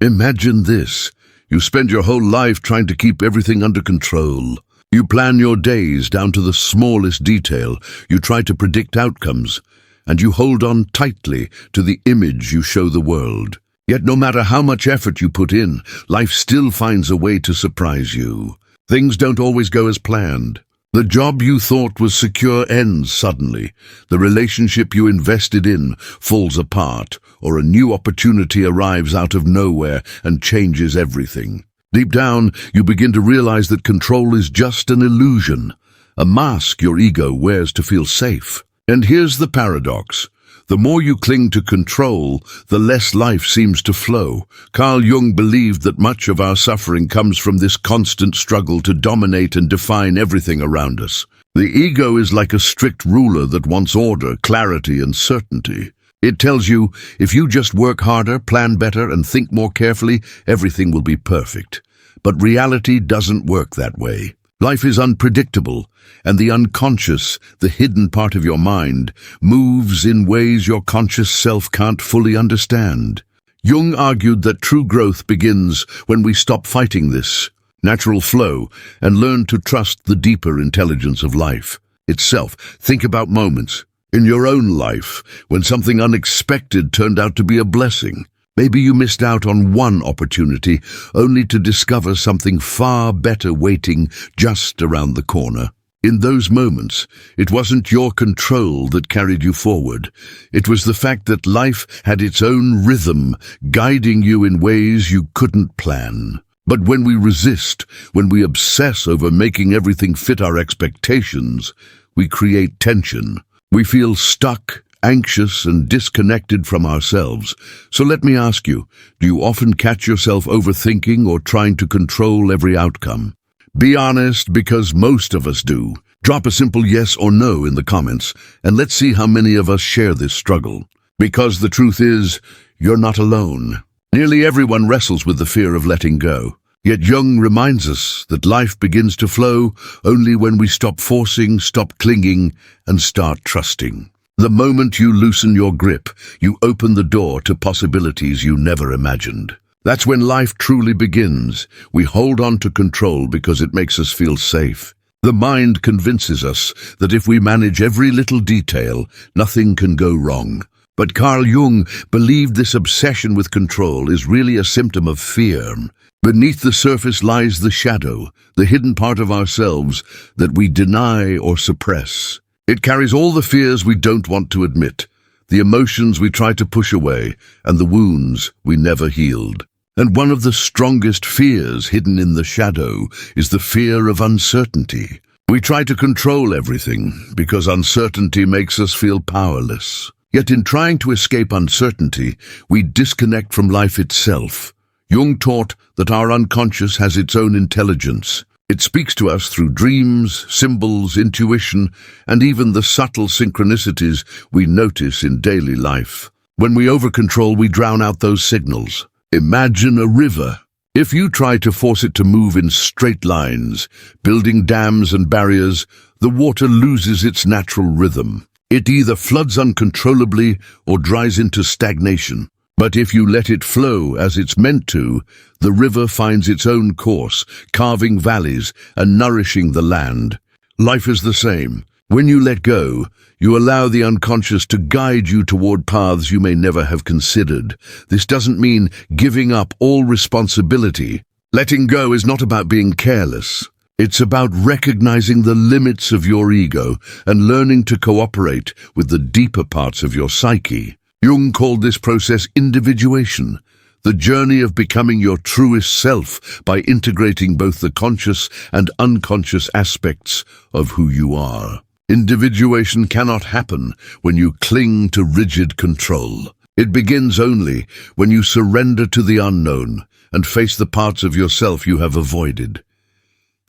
Imagine this. You spend your whole life trying to keep everything under control. You plan your days down to the smallest detail. You try to predict outcomes, and you hold on tightly to the image you show the world. Yet no matter how much effort you put in, life still finds a way to surprise you. Things don't always go as planned. The job you thought was secure ends suddenly. The relationship you invested in falls apart, or a new opportunity arrives out of nowhere and changes everything. Deep down, you begin to realize that control is just an illusion, a mask your ego wears to feel safe. And here's the paradox. The more you cling to control, the less life seems to flow. Carl Jung believed that much of our suffering comes from this constant struggle to dominate and define everything around us. The ego is like a strict ruler that wants order, clarity, and certainty. It tells you, if you just work harder, plan better, and think more carefully, everything will be perfect. But reality doesn't work that way. Life is unpredictable, and the unconscious, the hidden part of your mind, moves in ways your conscious self can't fully understand. Jung argued that true growth begins when we stop fighting this natural flow and learn to trust the deeper intelligence of life itself. Think about moments in your own life when something unexpected turned out to be a blessing. Maybe you missed out on one opportunity only to discover something far better waiting just around the corner. In those moments, it wasn't your control that carried you forward. It was the fact that life had its own rhythm, guiding you in ways you couldn't plan. But when we resist, when we obsess over making everything fit our expectations, we create tension. We feel stuck, anxious, and disconnected from ourselves. So let me ask you, do you often catch yourself overthinking or trying to control every outcome? Be honest, because most of us do. Drop a simple yes or no in the comments, and let's see how many of us share this struggle. Because the truth is, you're not alone. Nearly everyone wrestles with the fear of letting go. Yet Jung reminds us that life begins to flow only when we stop forcing, stop clinging, and start trusting. The moment you loosen your grip, you open the door to possibilities you never imagined. That's when life truly begins. We hold on to control because it makes us feel safe. The mind convinces us that if we manage every little detail, nothing can go wrong. But Carl Jung believed this obsession with control is really a symptom of fear. Beneath the surface lies the shadow, the hidden part of ourselves that we deny or suppress. It carries all the fears we don't want to admit, the emotions we try to push away, and the wounds we never healed. And one of the strongest fears hidden in the shadow is the fear of uncertainty. We try to control everything because uncertainty makes us feel powerless. Yet in trying to escape uncertainty, we disconnect from life itself. Jung taught that our unconscious has its own intelligence. It speaks to us through dreams, symbols, intuition, and even the subtle synchronicities we notice in daily life. When we overcontrol, we drown out those signals. Imagine a river. If you try to force it to move in straight lines, building dams and barriers, the water loses its natural rhythm. It either floods uncontrollably or dries into stagnation. But if you let it flow as it's meant to, the river finds its own course, carving valleys and nourishing the land. Life is the same. When you let go, you allow the unconscious to guide you toward paths you may never have considered. This doesn't mean giving up all responsibility. Letting go is not about being careless. It's about recognizing the limits of your ego and learning to cooperate with the deeper parts of your psyche. Jung called this process individuation, the journey of becoming your truest self by integrating both the conscious and unconscious aspects of who you are. Individuation cannot happen when you cling to rigid control. It begins only when you surrender to the unknown and face the parts of yourself you have avoided.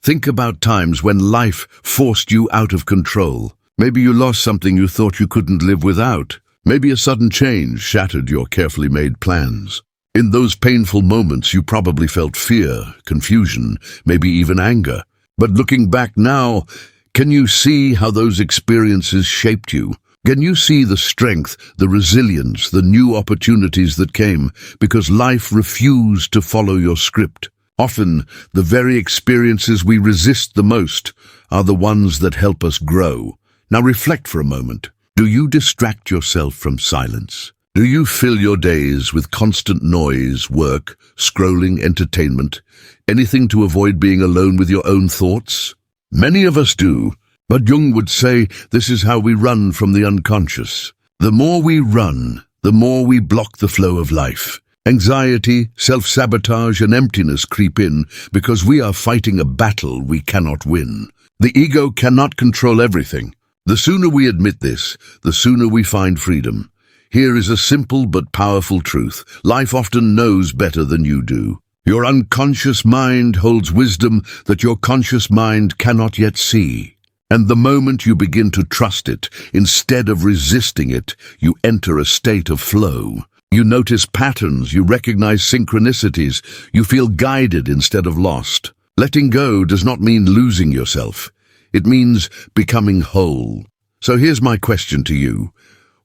Think about times when life forced you out of control. Maybe you lost something you thought you couldn't live without. Maybe a sudden change shattered your carefully made plans. In those painful moments, you probably felt fear, confusion, maybe even anger. But looking back now, can you see how those experiences shaped you? Can you see the strength, the resilience, the new opportunities that came because life refused to follow your script? Often, the very experiences we resist the most are the ones that help us grow. Now reflect for a moment. Do you distract yourself from silence? Do you fill your days with constant noise, work, scrolling, entertainment, anything to avoid being alone with your own thoughts? Many of us do. But Jung would say this is how we run from the unconscious. The more we run, the more we block the flow of life. Anxiety, self-sabotage, and emptiness creep in because we are fighting a battle we cannot win. The ego cannot control everything. The sooner we admit this, the sooner we find freedom. Here is a simple but powerful truth. Life often knows better than you do. Your unconscious mind holds wisdom that your conscious mind cannot yet see. And the moment you begin to trust it, instead of resisting it, you enter a state of flow. You notice patterns, you recognize synchronicities, you feel guided instead of lost. Letting go does not mean losing yourself. It means becoming whole. So here's my question to you.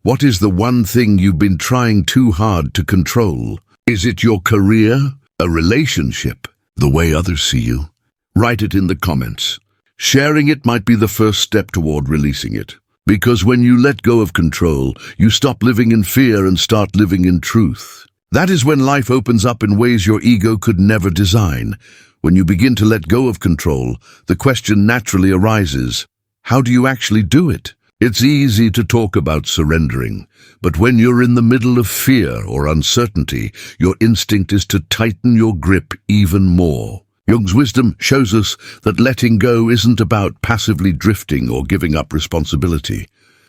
What is the one thing you've been trying too hard to control? Is it your career, a relationship, the way others see you? Write it in the comments. Sharing it might be the first step toward releasing it. Because when you let go of control, you stop living in fear and start living in truth. That is when life opens up in ways your ego could never design. When you begin to let go of control, the question naturally arises, how do you actually do it? It's easy to talk about surrendering, but when you're in the middle of fear or uncertainty, your instinct is to tighten your grip even more. Jung's wisdom shows us that letting go isn't about passively drifting or giving up responsibility.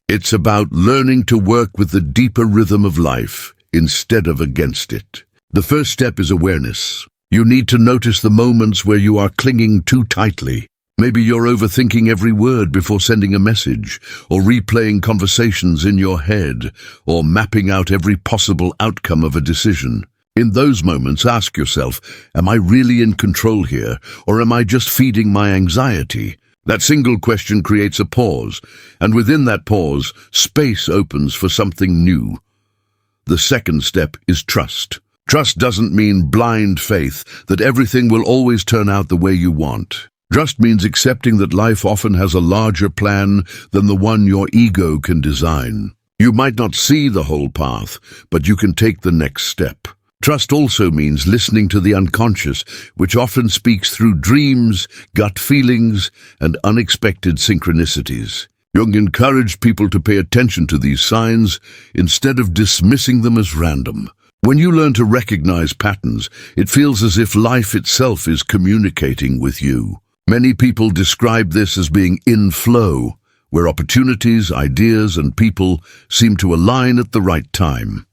It's about learning to work with the deeper rhythm of life instead of against it. The first step is awareness. You need to notice the moments where you are clinging too tightly. Maybe you're overthinking every word before sending a message, or replaying conversations in your head, or mapping out every possible outcome of a decision. In those moments, ask yourself, am I really in control here, or am I just feeding my anxiety? That single question creates a pause, and within that pause, space opens for something new. The second step is trust. Trust doesn't mean blind faith that everything will always turn out the way you want. Trust means accepting that life often has a larger plan than the one your ego can design. You might not see the whole path, but you can take the next step. Trust also means listening to the unconscious, which often speaks through dreams, gut feelings, and unexpected synchronicities. Jung encouraged people to pay attention to these signs instead of dismissing them as random. When you learn to recognize patterns, it feels as if life itself is communicating with you. Many people describe this as being in flow, where opportunities, ideas, and people seem to align at the right time.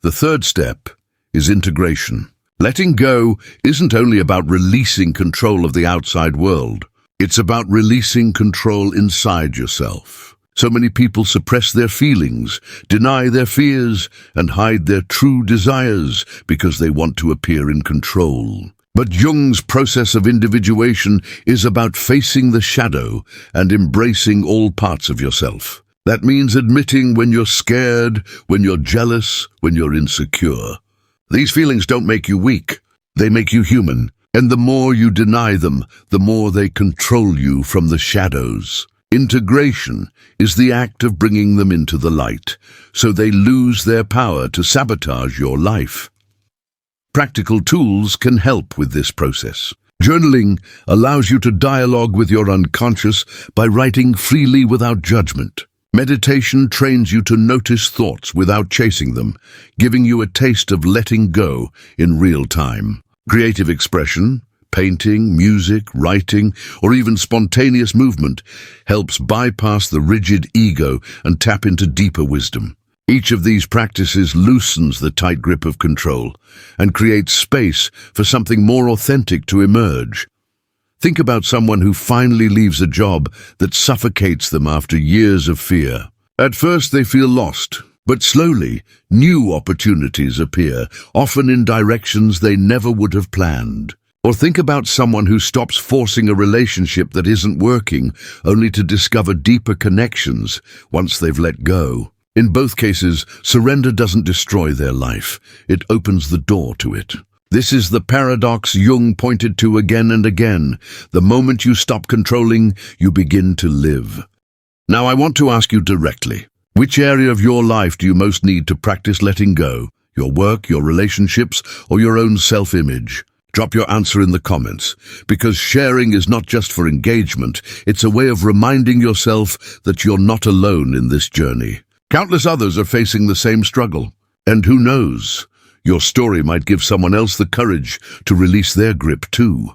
The third step is integration. Letting go isn't only about releasing control of the outside world. It's about releasing control inside yourself. So many people suppress their feelings, deny their fears, and hide their true desires because they want to appear in control. But Jung's process of individuation is about facing the shadow and embracing all parts of yourself. That means admitting when you're scared, when you're jealous, when you're insecure. These feelings don't make you weak. They make you human. And the more you deny them, the more they control you from the shadows. Integration is the act of bringing them into the light, so they lose their power to sabotage your life. Practical tools can help with this process. Journaling allows you to dialogue with your unconscious by writing freely without judgment. Meditation trains you to notice thoughts without chasing them, giving you a taste of letting go in real time. Creative expression, painting, music, writing, or even spontaneous movement helps bypass the rigid ego and tap into deeper wisdom. Each of these practices loosens the tight grip of control and creates space for something more authentic to emerge. Think about someone who finally leaves a job that suffocates them after years of fear. At first they feel lost, but slowly new opportunities appear, often in directions they never would have planned. Or think about someone who stops forcing a relationship that isn't working, only to discover deeper connections once they've let go. In both cases, surrender doesn't destroy their life. It opens the door to it. This is the paradox Jung pointed to again and again. The moment you stop controlling, you begin to live. Now I want to ask you directly, which area of your life do you most need to practice letting go? Your work, your relationships, or your own self-image? Drop your answer in the comments, because sharing is not just for engagement, it's a way of reminding yourself that you're not alone in this journey. Countless others are facing the same struggle. And who knows, your story might give someone else the courage to release their grip too.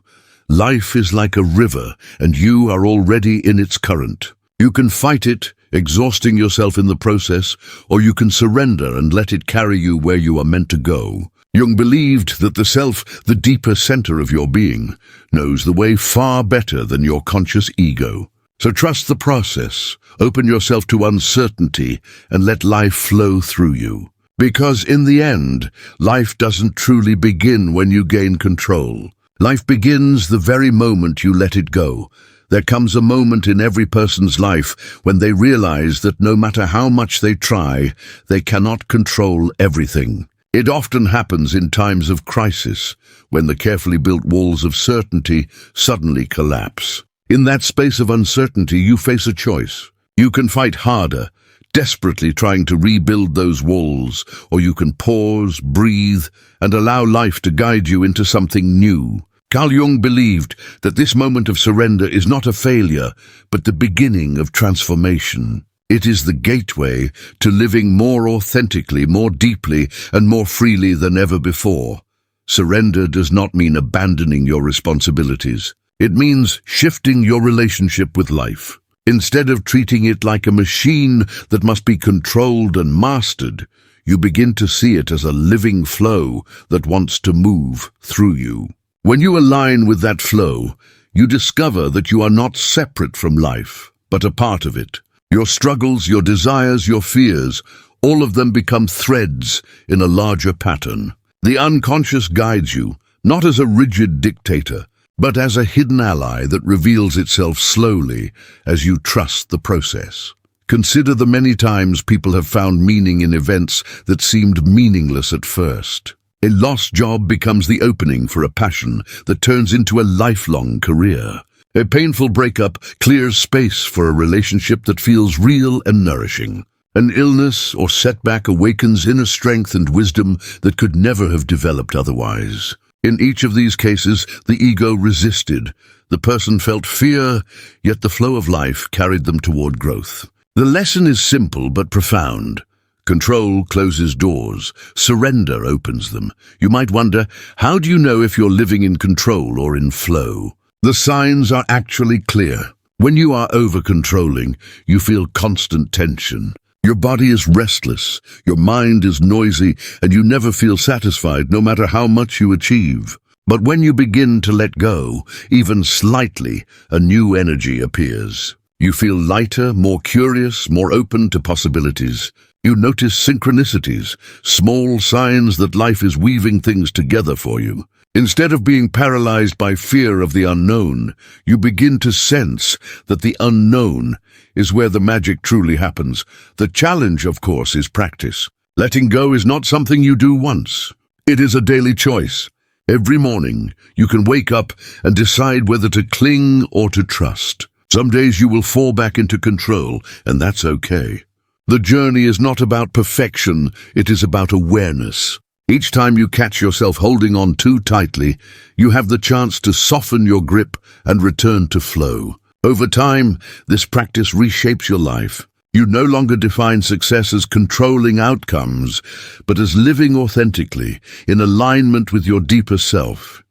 Life is like a river, and you are already in its current. You can fight it, exhausting yourself in the process, or you can surrender and let it carry you where you are meant to go. Jung believed that the self, the deeper center of your being, knows the way far better than your conscious ego. So trust the process, open yourself to uncertainty, and let life flow through you. Because in the end, life doesn't truly begin when you gain control. Life begins the very moment you let it go. There comes a moment in every person's life when they realize that no matter how much they try, they cannot control everything. It often happens in times of crisis, when the carefully built walls of certainty suddenly collapse. In that space of uncertainty, you face a choice. You can fight harder, desperately trying to rebuild those walls, or you can pause, breathe, and allow life to guide you into something new. Carl Jung believed that this moment of surrender is not a failure, but the beginning of transformation. It is the gateway to living more authentically, more deeply, and more freely than ever before. Surrender does not mean abandoning your responsibilities. It means shifting your relationship with life. Instead of treating it like a machine that must be controlled and mastered, you begin to see it as a living flow that wants to move through you. When you align with that flow, you discover that you are not separate from life, but a part of it. Your struggles, your desires, your fears, all of them become threads in a larger pattern. The unconscious guides you, not as a rigid dictator, but as a hidden ally that reveals itself slowly as you trust the process. Consider the many times people have found meaning in events that seemed meaningless at first. A lost job becomes the opening for a passion that turns into a lifelong career. A painful breakup clears space for a relationship that feels real and nourishing. An illness or setback awakens inner strength and wisdom that could never have developed otherwise. In each of these cases, the ego resisted. The person felt fear, yet the flow of life carried them toward growth. The lesson is simple but profound. Control closes doors. Surrender opens them. You might wonder, how do you know if you're living in control or in flow? The signs are actually clear. When you are over-controlling, you feel constant tension. Your body is restless, your mind is noisy, and you never feel satisfied no matter how much you achieve. But when you begin to let go, even slightly, a new energy appears. You feel lighter, more curious, more open to possibilities. You notice synchronicities, small signs that life is weaving things together for you. Instead of being paralyzed by fear of the unknown, you begin to sense that the unknown is where the magic truly happens. The challenge, of course, is practice. Letting go is not something you do once. It is a daily choice. Every morning, you can wake up and decide whether to cling or to trust. Some days you will fall back into control, and that's okay. The journey is not about perfection, it is about awareness. Each time you catch yourself holding on too tightly, you have the chance to soften your grip and return to flow. Over time, this practice reshapes your life. You no longer define success as controlling outcomes, but as living authentically, in alignment with your deeper self.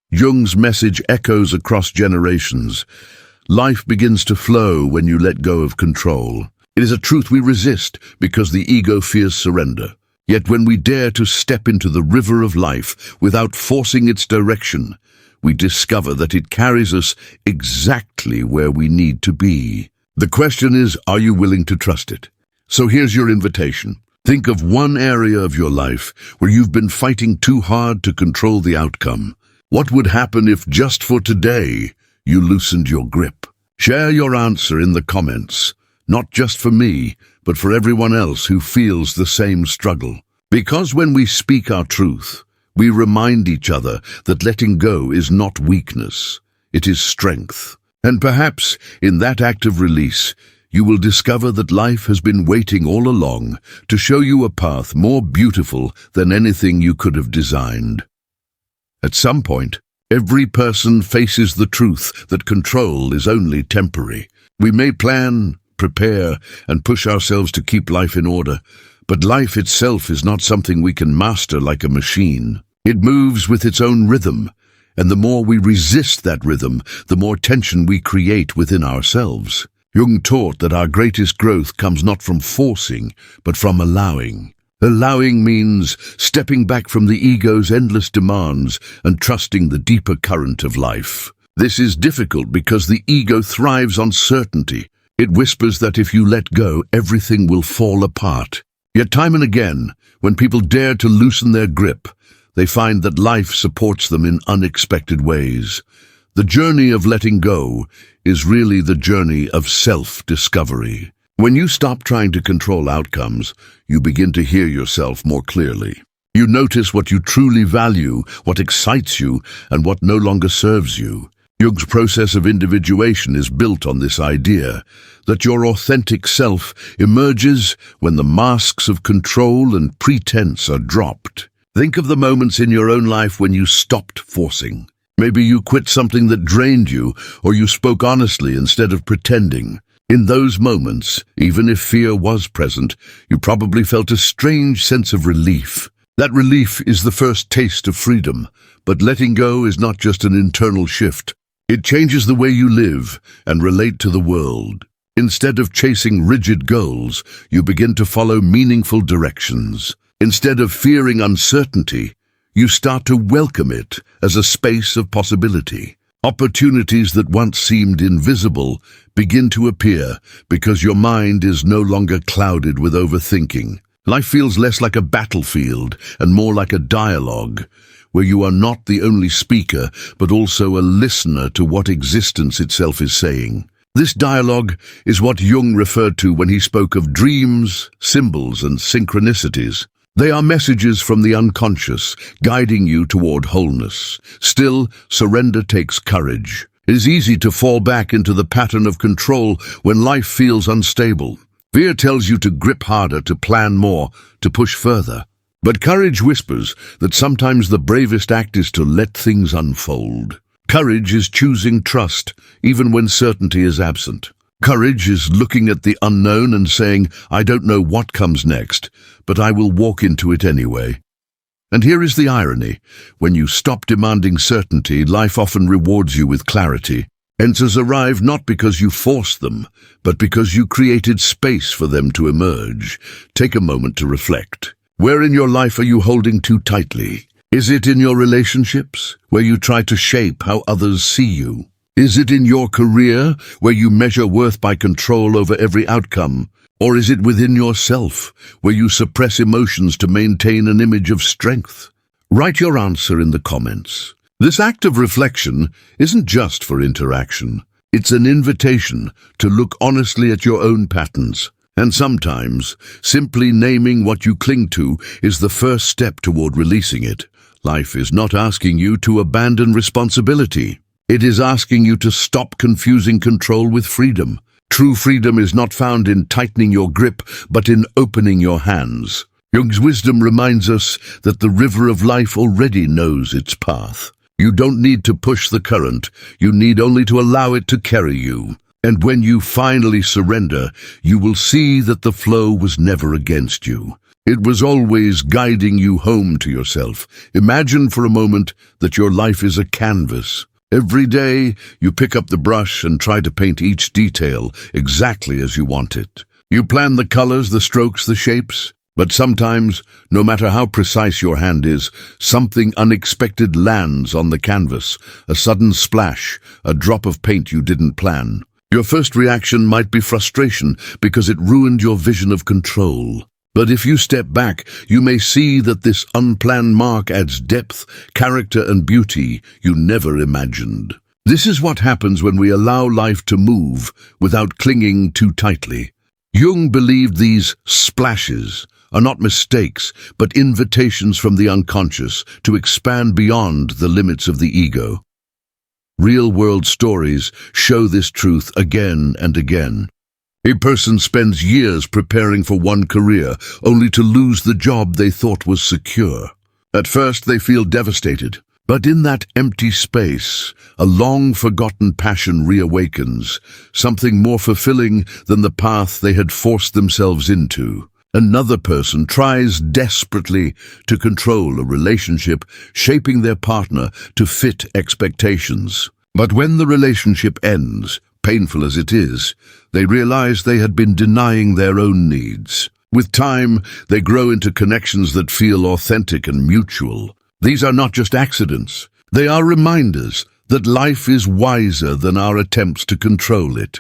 Jung's message echoes across generations. Life begins to flow when you let go of control. It is a truth we resist because the ego fears surrender. Yet when we dare to step into the river of life without forcing its direction, we discover that it carries us exactly where we need to be. The question is, are you willing to trust it? So here's your invitation. Think of one area of your life where you've been fighting too hard to control the outcome. What would happen if just for today you loosened your grip? Share your answer in the comments, not just for me, but for everyone else who feels the same struggle. Because when we speak our truth, we remind each other that letting go is not weakness, it is strength. And perhaps in that act of release, you will discover that life has been waiting all along to show you a path more beautiful than anything you could have designed. At some point, every person faces the truth that control is only temporary. We may plan, prepare, and push ourselves to keep life in order, but life itself is not something we can master like a machine. It moves with its own rhythm, and the more we resist that rhythm, the more tension we create within ourselves. Jung taught that our greatest growth comes not from forcing, but from allowing. Allowing means stepping back from the ego's endless demands and trusting the deeper current of life. This is difficult because the ego thrives on certainty. It whispers that if you let go, everything will fall apart. Yet time and again, when people dare to loosen their grip, they find that life supports them in unexpected ways. The journey of letting go is really the journey of self-discovery. When you stop trying to control outcomes, you begin to hear yourself more clearly. You notice what you truly value, what excites you, and what no longer serves you. Jung's process of individuation is built on this idea that your authentic self emerges when the masks of control and pretense are dropped. Think of the moments in your own life when you stopped forcing. Maybe you quit something that drained you, or you spoke honestly instead of pretending. In those moments, even if fear was present, you probably felt a strange sense of relief. That relief is the first taste of freedom, but letting go is not just an internal shift. It changes the way you live and relate to the world. Instead of chasing rigid goals, you begin to follow meaningful directions. Instead of fearing uncertainty, you start to welcome it as a space of possibility. Opportunities that once seemed invisible begin to appear because your mind is no longer clouded with overthinking. Life feels less like a battlefield and more like a dialogue, where you are not the only speaker, but also a listener to what existence itself is saying. This dialogue is what Jung referred to when he spoke of dreams, symbols, and synchronicities. They are messages from the unconscious, guiding you toward wholeness. Still, surrender takes courage. It is easy to fall back into the pattern of control when life feels unstable. Fear tells you to grip harder, to plan more, to push further. But courage whispers that sometimes the bravest act is to let things unfold. Courage is choosing trust, even when certainty is absent. Courage is looking at the unknown and saying, I don't know what comes next, but I will walk into it anyway. And here is the irony. When you stop demanding certainty, life often rewards you with clarity. Answers arrive not because you forced them, but because you created space for them to emerge. Take a moment to reflect. Where in your life are you holding too tightly? Is it in your relationships, where you try to shape how others see you? Is it in your career, where you measure worth by control over every outcome? Or is it within yourself, where you suppress emotions to maintain an image of strength? Write your answer in the comments. This act of reflection isn't just for interaction. It's an invitation to look honestly at your own patterns. And sometimes, simply naming what you cling to is the first step toward releasing it. Life is not asking you to abandon responsibility. It is asking you to stop confusing control with freedom. True freedom is not found in tightening your grip, but in opening your hands. Jung's wisdom reminds us that the river of life already knows its path. You don't need to push the current, you need only to allow it to carry you. And when you finally surrender, you will see that the flow was never against you. It was always guiding you home to yourself. Imagine for a moment that your life is a canvas. Every day, you pick up the brush and try to paint each detail exactly as you want it. You plan the colors, the strokes, the shapes, but sometimes, no matter how precise your hand is, something unexpected lands on the canvas, a sudden splash, a drop of paint you didn't plan. Your first reaction might be frustration because it ruined your vision of control. But if you step back, you may see that this unplanned mark adds depth, character, and beauty you never imagined. This is what happens when we allow life to move without clinging too tightly. Jung believed these splashes are not mistakes, but invitations from the unconscious to expand beyond the limits of the ego. Real-world stories show this truth again and again. A person spends years preparing for one career, only to lose the job they thought was secure. At first they feel devastated, but in that empty space, a long-forgotten passion reawakens, something more fulfilling than the path they had forced themselves into. Another person tries desperately to control a relationship, shaping their partner to fit expectations. But when the relationship ends, painful as it is, they realize they had been denying their own needs. With time, they grow into connections that feel authentic and mutual. These are not just accidents. They are reminders that life is wiser than our attempts to control it.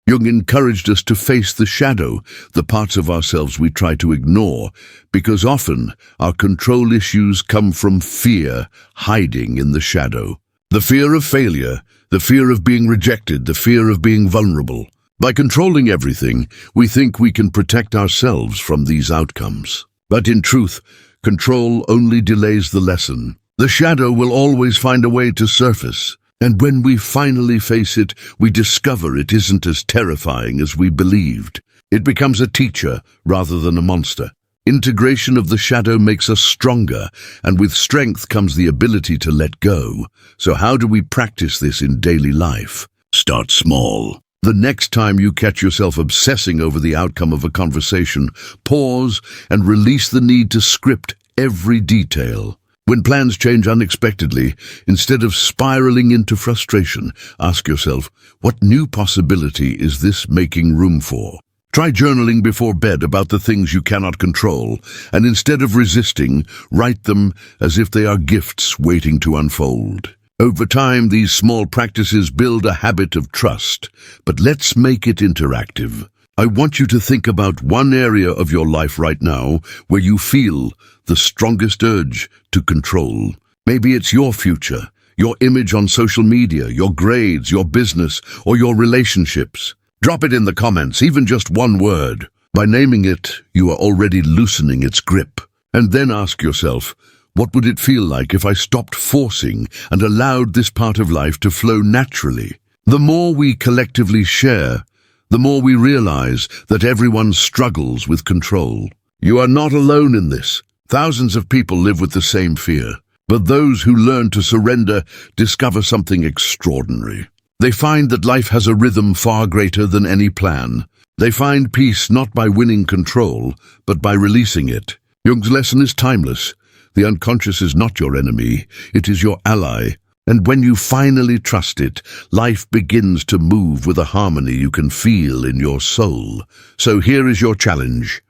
Jung encouraged us to face the shadow, the parts of ourselves we try to ignore, because often our control issues come from fear hiding in the shadow. The fear of failure, the fear of being rejected, the fear of being vulnerable. By controlling everything, we think we can protect ourselves from these outcomes. But in truth, control only delays the lesson. The shadow will always find a way to surface. And when we finally face it, we discover it isn't as terrifying as we believed. It becomes a teacher rather than a monster. Integration of the shadow makes us stronger, and with strength comes the ability to let go. So how do we practice this in daily life? Start small. The next time you catch yourself obsessing over the outcome of a conversation, pause and release the need to script every detail. When plans change unexpectedly, instead of spiraling into frustration, ask yourself, what new possibility is this making room for? Try journaling before bed about the things you cannot control, and instead of resisting, write them as if they are gifts waiting to unfold. Over time, these small practices build a habit of trust, but let's make it interactive. I want you to think about one area of your life right now where you feel the strongest urge to control. Maybe it's your future, your image on social media, your grades, your business, or your relationships. Drop it in the comments, even just one word. By naming it, you are already loosening its grip. And then ask yourself, what would it feel like if I stopped forcing and allowed this part of life to flow naturally? The more we collectively share, the more we realize that everyone struggles with control. You are not alone in this. Thousands of people live with the same fear. But those who learn to surrender discover something extraordinary. They find that life has a rhythm far greater than any plan. They find peace not by winning control, but by releasing it. Jung's lesson is timeless. The unconscious is not your enemy, it is your ally. And when you finally trust it, life begins to move with a harmony you can feel in your soul. So here is your challenge.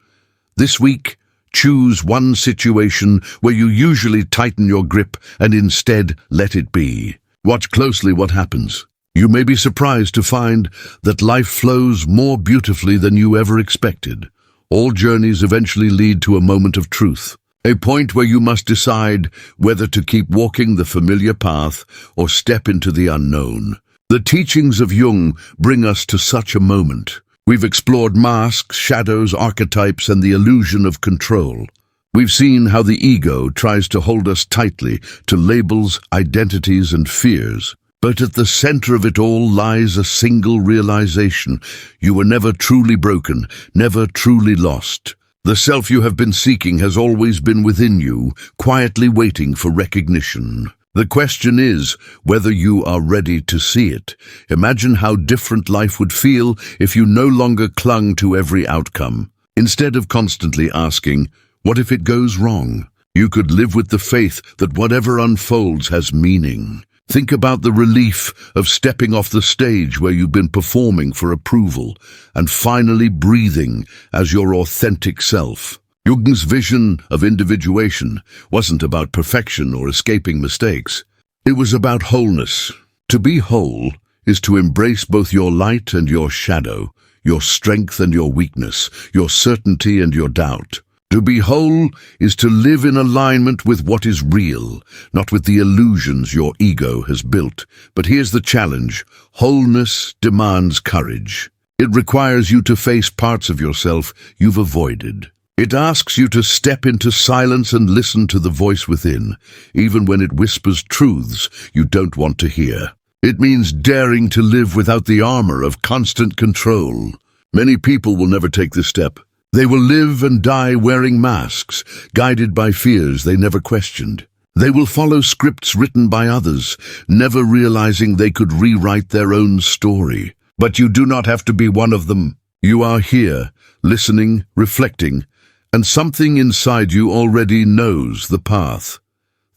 This week, choose one situation where you usually tighten your grip and instead let it be. Watch closely what happens. You may be surprised to find that life flows more beautifully than you ever expected. All journeys eventually lead to a moment of truth. A point where you must decide whether to keep walking the familiar path or step into the unknown. The teachings of Jung bring us to such a moment. We've explored masks, shadows, archetypes, and the illusion of control. We've seen how the ego tries to hold us tightly to labels, identities, and fears. But at the center of it all lies a single realization. You were never truly broken, never truly lost. The self you have been seeking has always been within you, quietly waiting for recognition. The question is whether you are ready to see it. Imagine how different life would feel if you no longer clung to every outcome. Instead of constantly asking, what if it goes wrong? You could live with the faith that whatever unfolds has meaning. Think about the relief of stepping off the stage where you've been performing for approval and finally breathing as your authentic self. Jung's vision of individuation wasn't about perfection or escaping mistakes. It was about wholeness. To be whole is to embrace both your light and your shadow, your strength and your weakness, your certainty and your doubt. To be whole is to live in alignment with what is real, not with the illusions your ego has built. But here's the challenge. Wholeness demands courage. It requires you to face parts of yourself you've avoided. It asks you to step into silence and listen to the voice within, even when it whispers truths you don't want to hear. It means daring to live without the armor of constant control. Many people will never take this step. They will live and die wearing masks, guided by fears they never questioned. They will follow scripts written by others, never realizing they could rewrite their own story. But you do not have to be one of them. You are here, listening, reflecting, and something inside you already knows the path.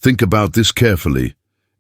Think about this carefully.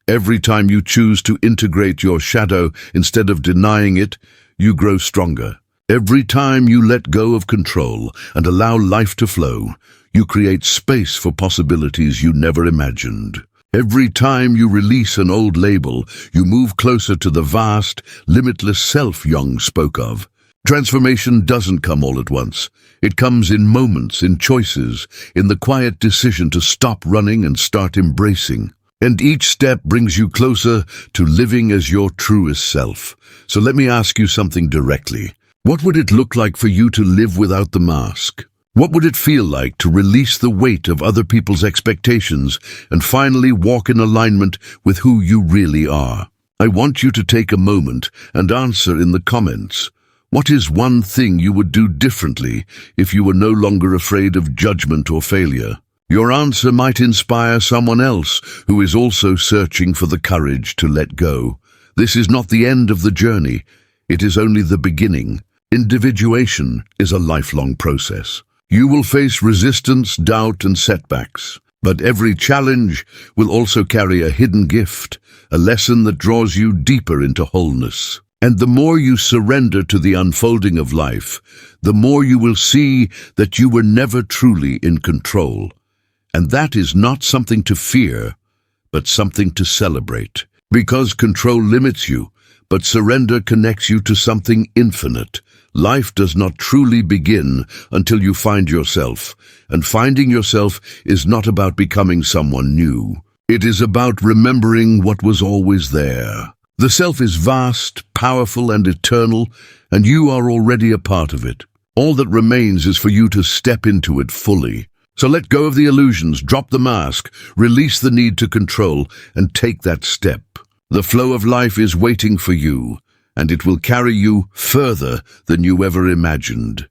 Every time you choose to integrate your shadow instead of denying it, you grow stronger. Every time you let go of control and allow life to flow, you create space for possibilities you never imagined. Every time you release an old label, you move closer to the vast, limitless self Jung spoke of. Transformation doesn't come all at once. It comes in moments, in choices, in the quiet decision to stop running and start embracing. And each step brings you closer to living as your truest self. So let me ask you something directly. What would it look like for you to live without the mask? What would it feel like to release the weight of other people's expectations and finally walk in alignment with who you really are? I want you to take a moment and answer in the comments. What is one thing you would do differently if you were no longer afraid of judgment or failure? Your answer might inspire someone else who is also searching for the courage to let go. This is not the end of the journey. It is only the beginning. Individuation is a lifelong process. You will face resistance, doubt, and setbacks. But every challenge will also carry a hidden gift, a lesson that draws you deeper into wholeness. And the more you surrender to the unfolding of life, the more you will see that you were never truly in control. And that is not something to fear, but something to celebrate. Because control limits you, but surrender connects you to something infinite. Life does not truly begin until you find yourself, and finding yourself is not about becoming someone new. It is about remembering what was always there. The self is vast, powerful, and eternal, and you are already a part of it. All that remains is for you to step into it fully. So let go of the illusions, drop the mask, release the need to control, and take that step. The flow of life is waiting for you, and it will carry you further than you ever imagined.